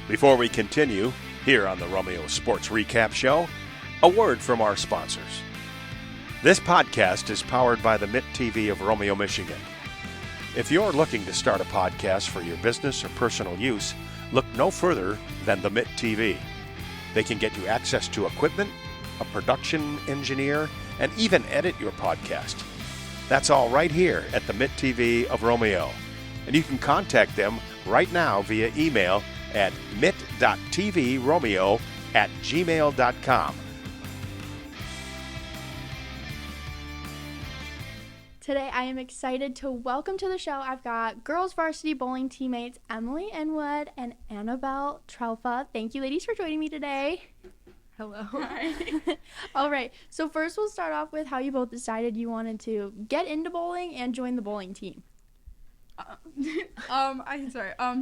Before we continue, here on the Romeo Sports Recap Show, a word from our sponsors. This podcast is powered by the Mitt TV of Romeo, Michigan. If you're looking to start a podcast for your business or personal use, look no further than the Mitt TV. They can get you access to equipment, a production engineer, and even edit your podcast. That's all right here at the Mitt TV of Romeo. And you can contact them right now via email at mitt.tvromeo@gmail.com. Today I am excited to welcome to the show, I've got girls varsity bowling teammates Emily Inwood and Annabelle Trelfa. Thank you ladies for joining me today. Hello. Hi. All right, so first we'll start off with how you both decided you wanted to get into bowling and join the bowling team.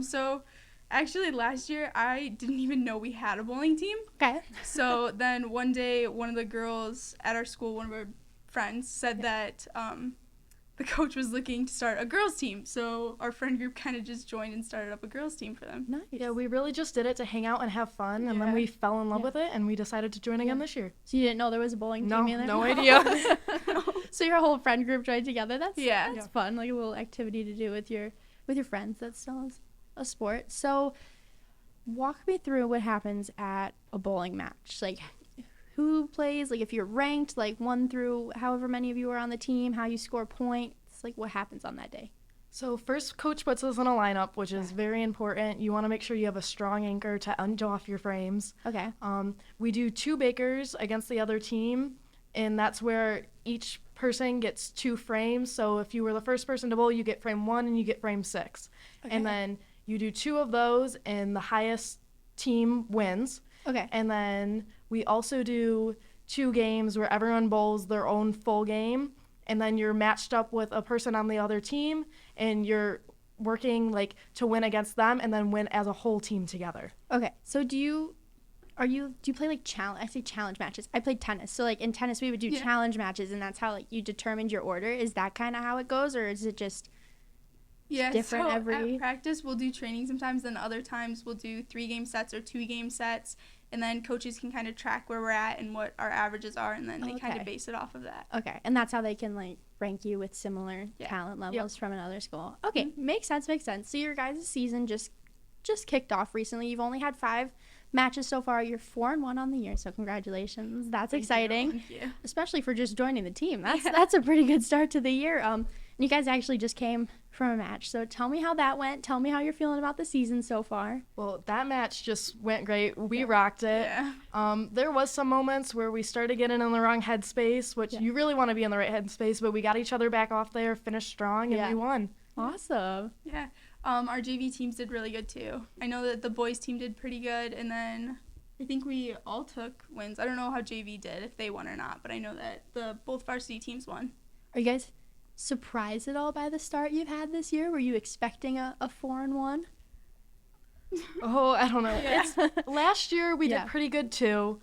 So actually last year I didn't even know we had a bowling team. Okay. So then one day one of the girls at our school, one of our friends, said that the coach was looking to start a girls team. So our friend group kind of just joined and started up a girls team for them. Nice. Yeah, we really just did it to hang out and have fun, and then we fell in love with it, and we decided to join again this year. So you didn't know there was a bowling team in there? No idea. So your whole friend group joined together? That's Yeah. fun, like a little activity to do with your friends. That's still a sport. So walk me through what happens at a bowling match. Like, who plays, like if you're ranked, like 1 through however many of you are on the team, how you score points, like what happens on that day? So first, coach puts us in a lineup, which is very important. You want to make sure you have a strong anchor to end off your frames. Okay. We do 2 bakers against the other team, and that's where each person gets 2 frames. So if you were the first person to bowl, you get frame 1 and you get frame 6. Okay. And then you do 2 of those, and the highest team wins. Okay. And then we also do 2 games where everyone bowls their own full game, and then you're matched up with a person on the other team, and you're working like to win against them and then win as a whole team together. Okay. So do you play like challenge? I say challenge matches. I played tennis. So like in tennis we would do challenge matches, and that's how like you determined your order. Is that kind of how it goes, or is it just different so every at practice we'll do training sometimes, then other times we'll do 3-game sets or 2-game sets, and then coaches can kind of track where we're at and what our averages are, and then they kind of base it off of that. Okay, and that's how they can like rank you with similar talent levels from another school. Okay, makes sense. So your guys' season just kicked off recently. You've only had 5 matches so far. You're 4-1 on the year, so congratulations. That's exciting. Thank you. Especially for just joining the team. That's a pretty good start to the year. You guys actually just came from a match, so tell me how that went. Tell me how you're feeling about the season so far. Well, that match just went great. We rocked it. Yeah. There was some moments where we started getting in the wrong headspace, which you really want to be in the right headspace, but we got each other back off there, finished strong, and we won. Awesome. Yeah. Our JV teams did really good too. I know that the boys team did pretty good, and then I think we all took wins. I don't know how JV did, if they won or not, but I know that both varsity teams won. Are you guys surprised at all by the start you've had this year? Were you expecting a 4-1? Oh, I don't know. Yeah. Last year we did pretty good too.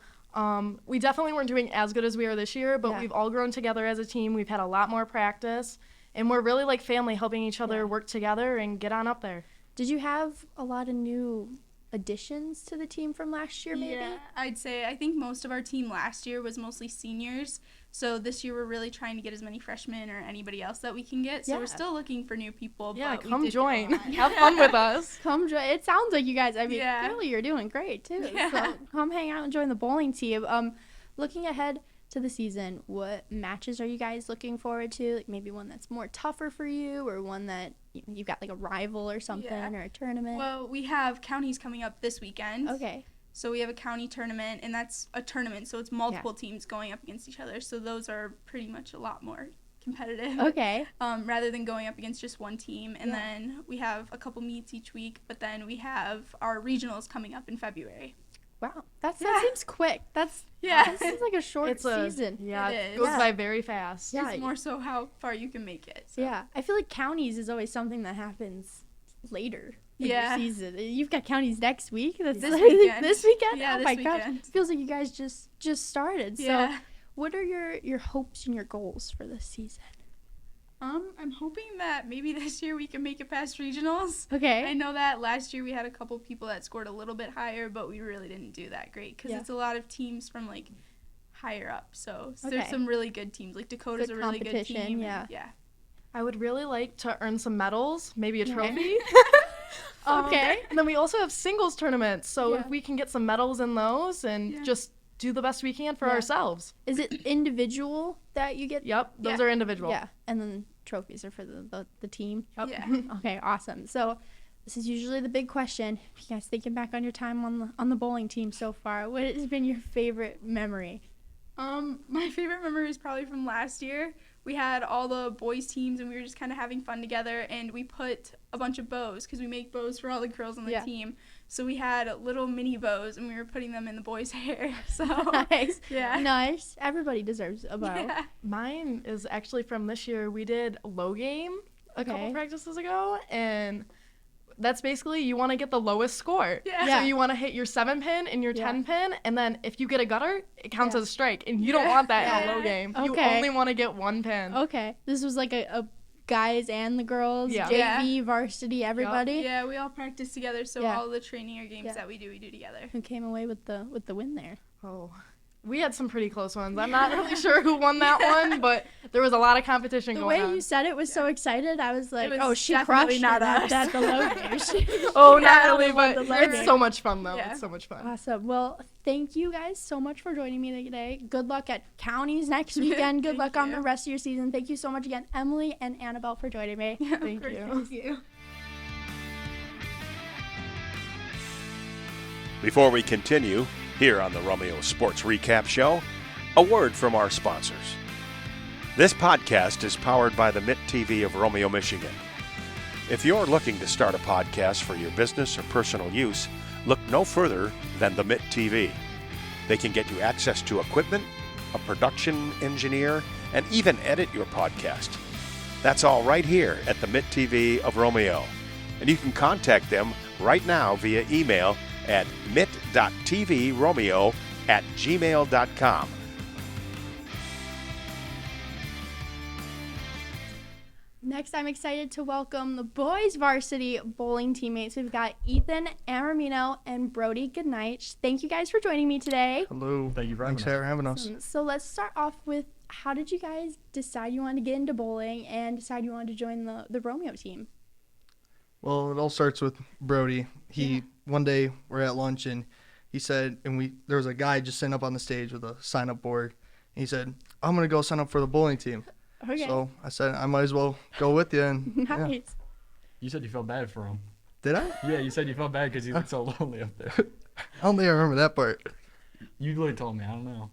We definitely weren't doing as good as we are this year, but we've all grown together as a team. We've had a lot more practice, and we're really like family, helping each other work together and get on up there. Did you have a lot of new additions to the team from last year, maybe? Yeah, I think most of our team last year was mostly seniors. So this year we're really trying to get as many freshmen or anybody else that we can get. So we're still looking for new people. Yeah, but come join. Have fun with us. Come join. It sounds like you guys, clearly you're doing great too. Yeah. So come hang out and join the bowling team. Looking ahead to the season, what matches are you guys looking forward to? Like maybe one that's more tougher for you, or one that you've got like a rival or something, or a tournament? Well, we have counties coming up this weekend. Okay. So we have a county tournament, and that's a tournament, so it's multiple teams going up against each other. So those are pretty much a lot more competitive. Okay. Rather than going up against just one team. And then we have a couple meets each week, but then we have our regionals coming up in February. Wow. That seems quick. That seems like a short season. Yeah, it it is. goes by very fast. Yeah. It's more so how far you can make it. So. Yeah. I feel like counties is always something that happens later. Your season. You've got counties next week. That's this weekend. This weekend? Yeah, oh this my weekend. gosh. It feels like you guys just started. Yeah. So what are your hopes and your goals for this season? I'm hoping that maybe this year we can make it past regionals. Okay. I know that last year we had a couple people that scored a little bit higher, but we really didn't do that great because it's a lot of teams from like higher up. So there's some really good teams. Like Dakota's a really good team. Yeah. Yeah. I would really like to earn some medals, maybe a trophy. Okay. And then we also have singles tournaments, so if we can get some medals in those and just do the best we can for ourselves. Is it individual that you get? Yep, those are individual. Yeah, and then trophies are for the team. Yep. Yeah. Okay, awesome. So this is usually the big question. If you guys thinking back on your time on the bowling team so far, what has been your favorite memory? My favorite memory is probably from last year. We had all the boys teams and we were just kind of having fun together, and we put a bunch of bows because we make bows for all the girls on the team. So we had little mini bows and we were putting them in the boys' hair. So Nice. Yeah. Nice. Everybody deserves a bow. Yeah. Mine is actually from this year. We did low game a couple Okay. practices ago, and that's basically you want to get the lowest score. Yeah. So you want to hit your 7-pin and your 10-pin, and then if you get a gutter, it counts as a strike, and you don't want that in a low game. You Okay. only want to get 1 pin. Okay. This was like a guys and the girls, Yeah. JV, varsity, everybody. Yeah, we all practice together, so Yeah. all the training or games Yeah. that we do together. Who came away with the win there? Oh, we had some pretty close ones. I'm not really sure who won that one, but there was a lot of competition The going way on. you said it was so excited. I was like, was oh, she definitely crushed not it us. at the low game. Oh, Yeah, not really, the but low it's game. so much fun, though. Yeah. It's so much fun. Awesome. Well, thank you guys so much for joining me today. Good luck at counties next weekend. Good luck on the rest of your season. Thank you so much again, Emily and Annabelle, for joining me. Thank you. Thank you. Before we continue, here on the Romeo Sports Recap Show, a word from our sponsors. This podcast is powered by the Mitt TV of Romeo, Michigan. If you're looking to start a podcast for your business or personal use, look no further than the Mitt TV. They can get you access to equipment, a production engineer, and even edit your podcast. That's all right here at the Mitt TV of Romeo. And you can contact them right now via email at mitt.tvromeo@gmail.com. Next, I'm excited to welcome the boys varsity bowling teammates. We've got Ethan, Aramino, and Brody. Good night. Thank you guys for joining me today. Hello. Thank you for having Thanks us. for having us. So let's start off with, how did you guys decide you wanted to get into bowling and decide you wanted to join the Romeo team? Well, it all starts with Brody. One day we're at lunch and he said, there was a guy just sitting up on the stage with a sign-up board. And he said, I'm going to go sign up for the bowling team. Okay. So I said, I might as well go with you. And Nice. yeah. You said you felt bad for him. Did I? Yeah, you said you felt bad because he looked so lonely up there. I don't think I remember that part. You literally told me. I don't know.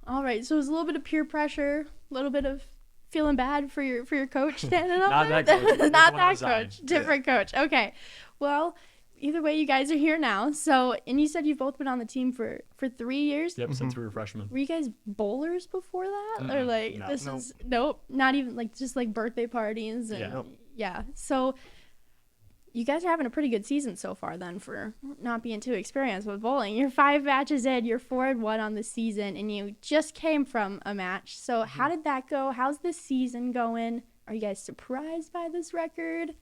All right. So it was a little bit of peer pressure, a little bit of feeling bad for your coach standing up Not there. that coach. That's Not the one on that the side. coach. Different coach. Okay. Well, either way, you guys are here now. So, and you said you've both been on the team for 3 years. Yep, since we were freshmen. Were you guys bowlers before that, or like no. this Nope. is nope, not even like just like birthday parties and Yeah. yeah. So you guys are having a pretty good season so far then for not being too experienced with bowling. You're 5 matches in, you're 4-1 on the season, and you just came from a match. So how did that go? How's this season going? Are you guys surprised by this record?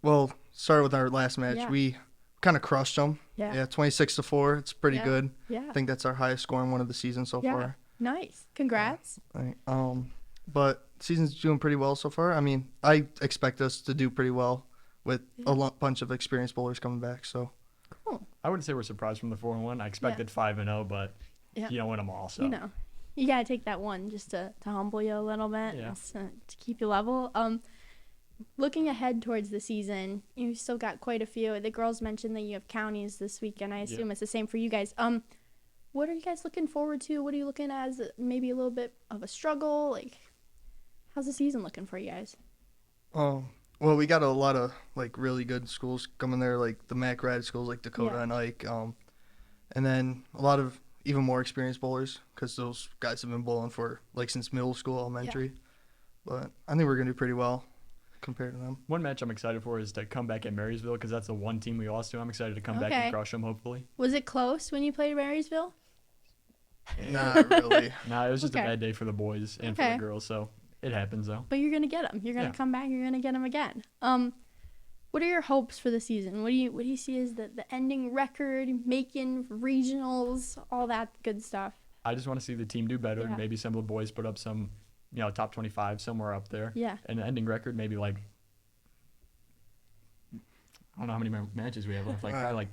Well, start with our last match. Yeah. We kind of crushed them. Yeah. Yeah, 26-4. It's pretty Yeah. good. Yeah. I think that's our highest score in one of the seasons so Yeah. far. Nice. Congrats. Right. But season's doing pretty well so far. I mean, I expect us to do pretty well with a bunch of experienced bowlers coming back. So Cool. I wouldn't say we're surprised from the 4-1. I expected 5-0, but Yeah. you don't win them all. So You know, you gotta take that one just to humble you a little bit, Yeah. just to keep you level. Looking ahead towards the season, you've still got quite a few. The girls mentioned that you have counties this weekend. I assume it's the same for you guys. What are you guys looking forward to? What are you looking at as maybe a little bit of a struggle? Like, how's the season looking for you guys? well, we got a lot of like really good schools coming there, like the MAC grad schools like Dakota Yeah. and Ike, and then a lot of even more experienced bowlers because those guys have been bowling for like since middle school, elementary. But I think we're gonna do pretty well compared to them. one match I'm excited for is to come back at Marysville because that's the one team we lost to. I'm excited to come back Okay. and crush them, hopefully. Was it close when you played Marysville? Not really. Nah, it was just Okay. a bad day for the boys and for Okay. the girls. So It happens though. But you're gonna get them. You're gonna Yeah. come back. You're gonna get them again. What are your hopes for the season? What do you see as the ending record, making regionals, all that good stuff? I just want to see the team do better. Yeah. Maybe some of the boys put up some, top 25 somewhere up there. Yeah. And the ending record, maybe like, I don't know how many matches we have left. Like probably like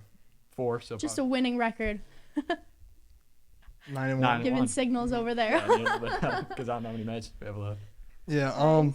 4. So Just a winning record. 9-1. 9-1. Giving signals over there. Because I don't know how many matches we have left. Yeah.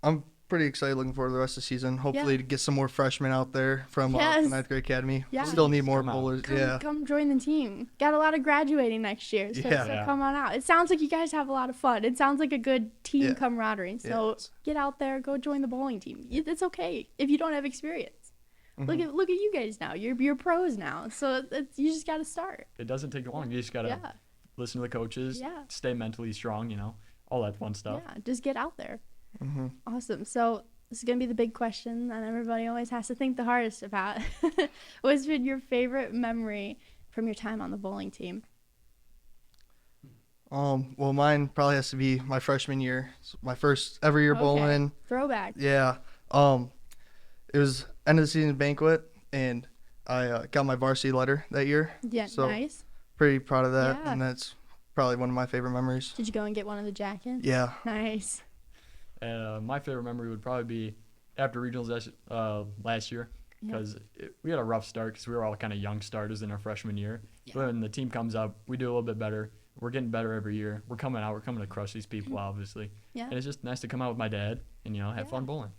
I'm pretty excited looking forward to the rest of the season. Hopefully to get some more freshmen out there from Yes. the 9th grade academy. Yeah. Still need more Come on. bowlers. Come join the team. Got a lot of graduating next year, so, Yeah. so Yeah. come on out. It sounds like you guys have a lot of fun. It sounds like a good team Yeah. camaraderie. So Yes. get out there, go join the bowling team. It's okay if you don't have experience. Mm-hmm. Look at you guys now. You're pros now. So you just got to start. It doesn't take long. You just got to Yeah. listen to the coaches, Yeah. stay mentally strong, all that fun stuff. Yeah, just get out there. Mm-hmm. Awesome. So this is gonna be the big question that everybody always has to think the hardest about. What's been your favorite memory from your time on the bowling team? Well, mine probably has to be my freshman year. It's my first ever year Okay. bowling. Throwback. Yeah. It was end of the season banquet, and I got my varsity letter that year. Yeah, So- nice. Pretty proud of that, Yeah. and that's probably one of my favorite memories. Did you go and get one of the jackets? Yeah. Nice. My favorite memory would probably be after regionals last year, because we had a rough start because we were all kind of young starters in our freshman year. Yeah. When the team comes up, we do a little bit better. We're getting better every year. We're coming to crush these people, obviously. Yeah. And it's just nice to come out with my dad and have fun bowling.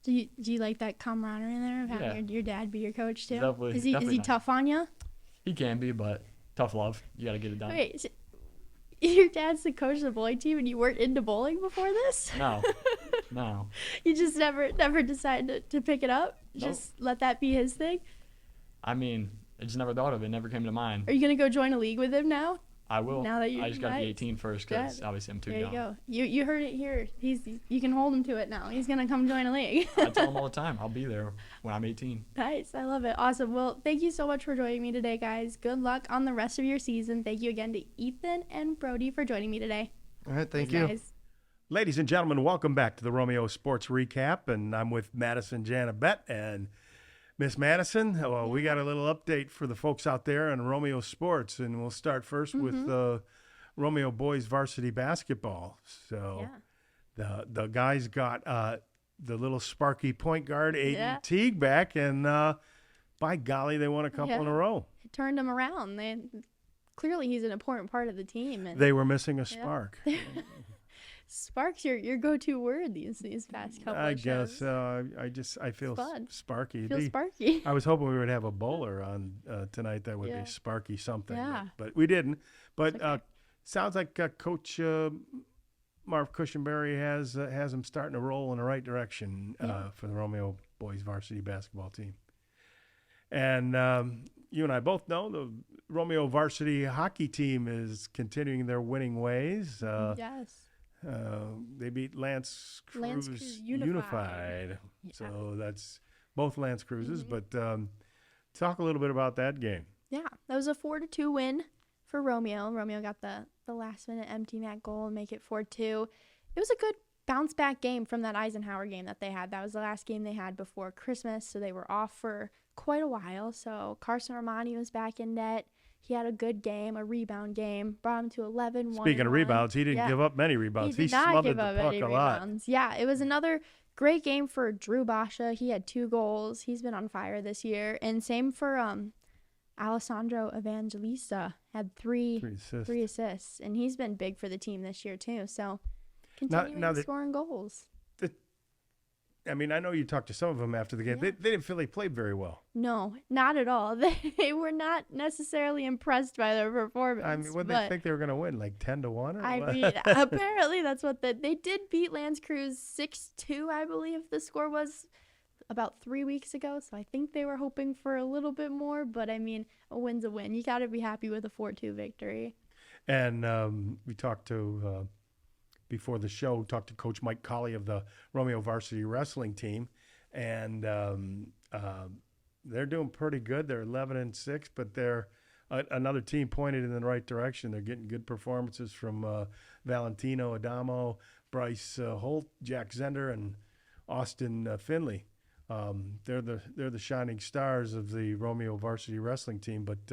Do you like that camaraderie in there of having your dad be your coach too? Definitely- Is he definitely nice. tough on you? He can be, but tough love. You got to get it done. Wait, your dad's the coach of the bowling team, and you weren't into bowling before this? No. You just never decided to pick it up? Nope. Just let that be his thing? I mean, I just never thought of it. Never came to mind. Are you gonna go join a league with him now? I will. Now that I just got to be nice. 18 first because Good. obviously I'm too There young. you go. You heard it here. You can hold him to it now. He's gonna come join a league. I tell him all the time, I'll be there when I'm 18. Nice. I love it. Awesome. Well, thank you so much for joining me today, guys. Good luck on the rest of your season. Thank you again to Ethan and Brody for joining me today. All right. Thank Thanks, you. guys. Ladies and gentlemen, welcome back to the Romeo Sports Recap, and I'm with Madison Janabet and Miss Madison. Well, we got a little update for the folks out there on Romeo Sports, and we'll start first with Romeo boys varsity basketball. So the guys got the little sparky point guard Aiden Teague back, and by golly, they won a couple in a row. It turned him around. Clearly, he's an important part of the team. And They were missing a spark. Spark's your go-to word these past couple I of guess shows. I feel fun. sparky. Feels sparky. I was hoping we would have a bowler on tonight that would Yeah. be Sparky something, Yeah. but we didn't. But okay. sounds like Coach Marv Cushenberry has him starting to roll in the right direction for the Romeo boys varsity basketball team. And you and I both know the Romeo varsity hockey team is continuing their winning ways. Yes. They beat Lance Lance Cruz Cruz Unified. Yeah. So that's both Lance Cruzes. But talk a little bit about that game. Yeah, that was a 4-2 win for Romeo. Romeo got the last-minute empty net goal and make it 4-2. It was a good bounce-back game from that Eisenhower game that they had. That was the last game they had before Christmas, so they were off for quite a while. So Carson Armani was back in net. He had a good game, a rebound game, brought him to 11. Speaking of rebounds, he didn't give up many rebounds. He did not smothered give the up puck any a lot. rebounds. Yeah, it was another great game for Drew Basha. He had 2 goals. He's been on fire this year. And same for Alessandro Evangelista, had three assists. And he's been big for the team this year too. So continuing scoring goals. I mean, I know you talked to some of them after the game. Yeah. They didn't feel they played very well. No, not at all. They were not necessarily impressed by their performance. I mean, what did they think they were going to win, like 10-1? Or I what? mean, apparently that's what they did beat Lance Cruz 6-2, I believe the score was about 3 weeks ago. So I think they were hoping for a little bit more. But I mean, a win's a win. You got to be happy with a 4-2 victory. And we talked to before the show, talked to Coach Mike Colley of the Romeo varsity wrestling team, and they're doing pretty good. They're 11-6, but they're another team pointed in the right direction. They're getting good performances from Valentino Adamo, Bryce Holt, Jack Zender, and Austin Finley. They're the shining stars of the Romeo varsity wrestling team, but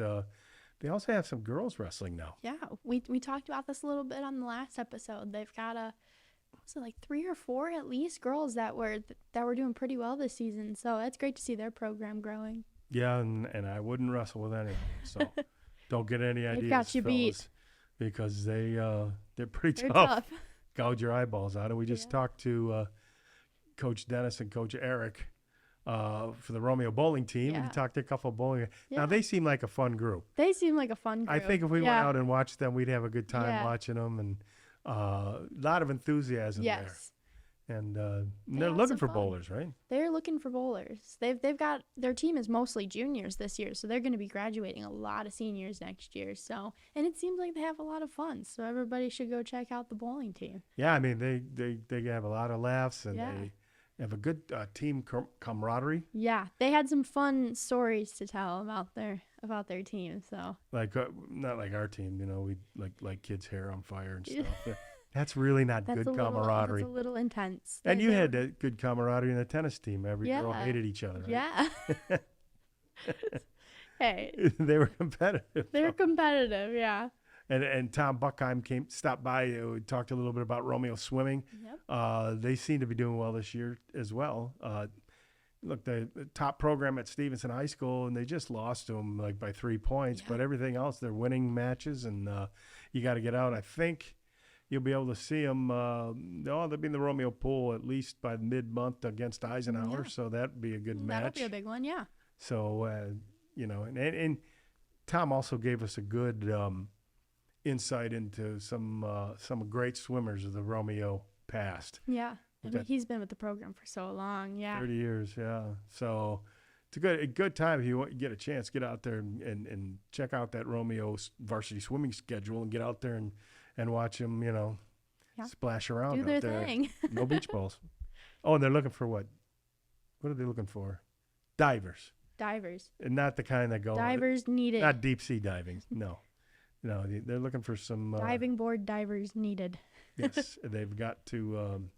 they also have some girls wrestling now. Yeah, we talked about this a little bit on the last episode. They've got like 3 or 4 at least girls that were doing pretty well this season. So it's great to see their program growing. Yeah, and I wouldn't wrestle with anyone. So don't get any ideas, They've got you fellas, because they're pretty They're tough. tough. Gouge your eyeballs out. And we just talked to Coach Dennis and Coach Eric for the Romeo bowling team. Yeah. We talked to a couple of bowling. Yeah. Now, they seem like a fun group. They seem like a fun group. I think if we went out and watched them, we'd have a good time Yeah. watching them, and a lot of enthusiasm there. Yes. And They they're have looking some for fun. bowlers, right? They're looking for bowlers. They've got their team is mostly juniors this year, so they're going to be graduating a lot of seniors next year. So, and it seems like they have a lot of fun. So everybody should go check out the bowling team. Yeah, I mean they have a lot of laughs, and Yeah. they have a good team camaraderie. Yeah, they had some fun stories to tell about their team. So Like not like our team, we like kids' hair on fire and stuff. That's really not that's good camaraderie. That's a little intense. And They- you they had were- that good camaraderie in the tennis team. Every girl Yeah. hated each other. Right? Yeah. Hey, They were competitive. they're competitive. Yeah. And Tom Buckheim stopped by. We talked a little bit about Romeo swimming. Yep. They seem to be doing well this year as well. Look, the top program at Stevenson High School, and they just lost to them like by 3 points. Yeah. But everything else, they're winning matches, and you got to get out. I think you'll be able to see them. They'll be in the Romeo pool at least by mid-month against Eisenhower, Yeah. so that'd be a good That'll match. be a big one. Yeah. So, and Tom also gave us a good insight into some great swimmers of the Romeo past. Yeah. I mean, that- he's been with the program for so long. Yeah. 30 years, yeah. So it's a good time if you get a chance, get out there and check out that Romeo varsity swimming schedule and get out there and watch them, splash around Do out their there. thing. No beach balls. Oh, and they're looking for what? What are they looking for? Divers. Divers. And not the kind that go Divers needed. not deep sea diving. No, they're looking for some Diving board divers needed. Yes, they've got to.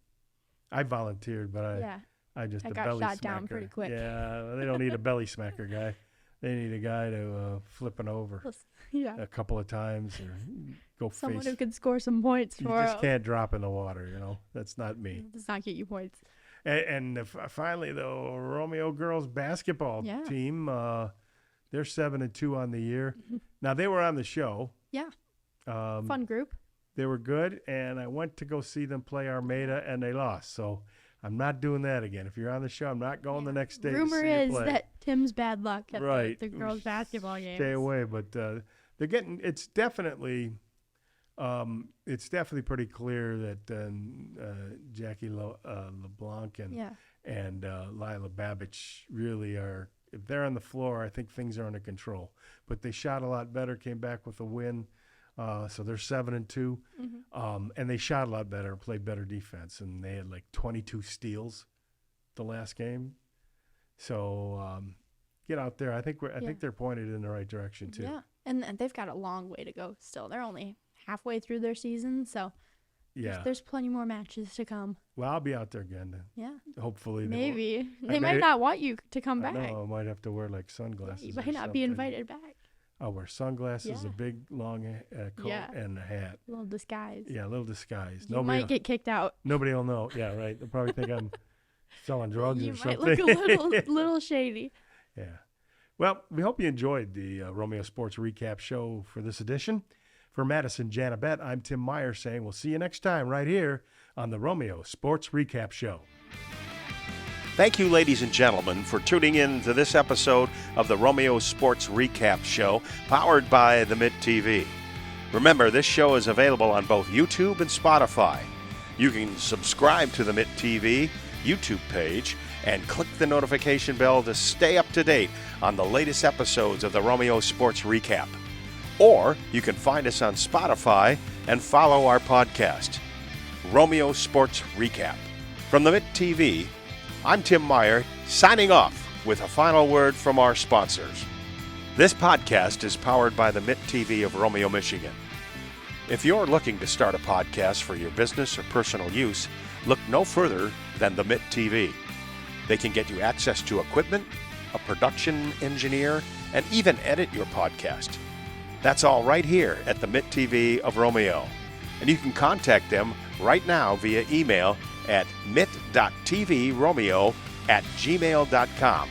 I volunteered, but Yeah. I just I a got belly shot smacker. down pretty quick. Yeah, they don't need a belly smacker guy. They need a guy to flipping over Yeah. a couple of times or go Someone face. who could score some points You for just 'em. can't drop in the water. That's not me. Does not get you points. And finally, the Romeo girls basketball Yeah. team, they're 7-2 on the year. Now they were on the show. Yeah. Um, Fun group. They were good, and I went to go see them play Armada, and they lost. So I'm not doing that again. If you're on the show, I'm not going the next day. Rumor to see you is play. that Tim's bad luck at Right. the girls' basketball games. Stay away, but they're getting. It's definitely pretty clear that Jackie LeBlanc and Lila Babich really are. If they're on the floor, I think things are under control. But they shot a lot better, came back with a win. So they're 7-2, and they shot a lot better, played better defense, and they had like 22 steals the last game. So get out there. I think they're pointed in the right direction too. Yeah. And they've got a long way to go still. They're only halfway through their season, so Yeah. there's plenty more matches to come. Well, I'll be out there again. Then. Yeah. Hopefully, Maybe. They may- might not want you to come I back. know I might have to wear like sunglasses. You or might not be something. invited back. I'll wear sunglasses, a Yeah. big long coat, Yeah. and a hat. A little disguise. Yeah, a little disguise. You might get kicked out. Nobody will know. Yeah, right. They'll probably think I'm selling drugs You or might something. look a little shady. Yeah. Well, we hope you enjoyed the Romeo Sports Recap show for this edition. For Madison Janabet, I'm Tim Meyer saying we'll see you next time right here on the Romeo Sports Recap Show. Thank you, ladies and gentlemen, for tuning in to this episode of the Romeo Sports Recap Show, powered by the Mitt TV. Remember, this show is available on both YouTube and Spotify. You can subscribe to the Mitt TV YouTube page and click the notification bell to stay up to date on the latest episodes of the Romeo Sports Recap. Or you can find us on Spotify and follow our podcast, Romeo Sports Recap. From the Mitt TV, I'm Tim Meyer, signing off with a final word from our sponsors. This podcast is powered by the Mitt TV of Romeo, Michigan. If you're looking to start a podcast for your business or personal use, look no further than the Mitt TV. They can get you access to equipment, a production engineer, and even edit your podcast. That's all right here at the Mitt TV of Romeo. And you can contact them right now via email at mitt.tvromeo@gmail.com.